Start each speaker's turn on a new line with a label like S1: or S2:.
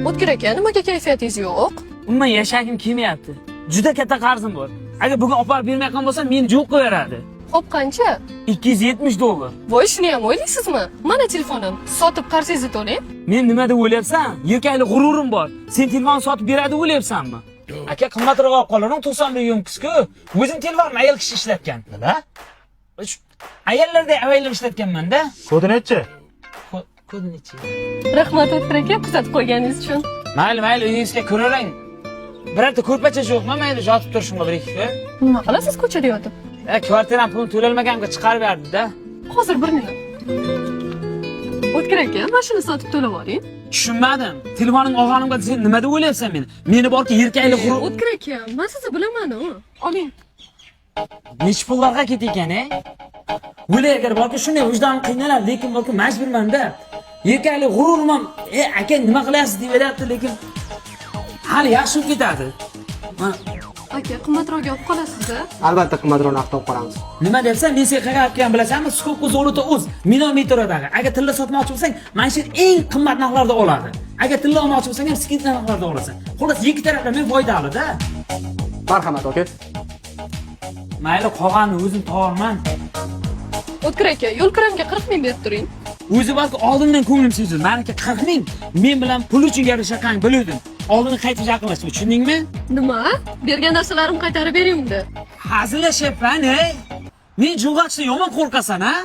S1: O'tkir aka, nimaga kayfiyatingiz yo'q?
S2: Umuman yashagim kelmayapti. Juda katta qarzim bor. Agar bugun olib bermayotgan bo'lsam, meni jo'q qo'yaradi.
S1: Xo'p, qancha?
S2: $270.
S1: Voy, shuni ham o'ylaysizmi? Mana telefonim. Sotib qarzingizni to'lang.
S2: Men nima deb o'ylayapsan? Yelkangda g'ururim bor. Sen telefon sotib beradi o'ylayapsanmi? Aka, qimmatroq olib qolaring, 90 million-ku. O'zim telefonni ayol kishi ishlatgan.
S3: Nima?
S2: Ayollarda avaylab ishlatganman-da.
S3: Kodi nechi?
S2: Kodi nechi?
S1: Rahmat O'tkir aka, kuzatib qo'yganingiz uchun.
S2: Mayli, uyingizga ko'raring. Birorta ko'rpacha yo'qmi? Mayli, yotib turishimga bir-ikki.
S1: Nima qilasiz ko'chada yotib?
S2: Kvartiram pulini to'lalmaganiga chiqarib berdi-da.
S1: Hozir bir minut. O'tkir aka, mashina sotib to'lab oling.
S2: Tushunmadim. Telefonimni olganimga sen nima deb o'ylayapsan meni? Meni borki yelkangda g'urur.
S1: O'tkir aka, men sizni bilaman-ku. Oling.
S2: Nech pullarga ketyapkan-a? O'ylay agar borki shunday vijdonim qiynaladi, lekin borki majburman-da. Yelkangda g'ururim ham, aka nima qilyapsiz deb beryapti, lekin hali yaxshi ketadi.
S1: Aka, qimmatroqga olib qolasiz-da?
S3: Albatta qimmatroqni olib qolamiz.
S2: Nima dersan, men senga qayerga olib bilasanmi? Skopka zolota o'z, minometrodagi. Agar tilla sotmoqchi bo'lsang, mana shu eng qimmat narxlarda oladi. Agar tilla olmoqchi bo'lsang ham skid narxlarda olasan. Xullas, ikki tarafdan men foydali-da.
S3: Marhamat, aka.
S2: Mayli, qolganini o'zim topolman.
S1: O'tkir aka, yo'l kiramga 40 ming berib turing.
S2: O'zi balki oldindan ko'nglim sezdi. Meniki 40 ming. Men bilan pul uchun gaplashayotgan bildim. Oldin qaytib yaqinlashib, tushundingmi?
S1: Nima? Bergan narsalarimni qaytarib bering unda.
S2: Hazillashyapman, ey. Men jo'g'atishdan yomon qo'rqasan, ha?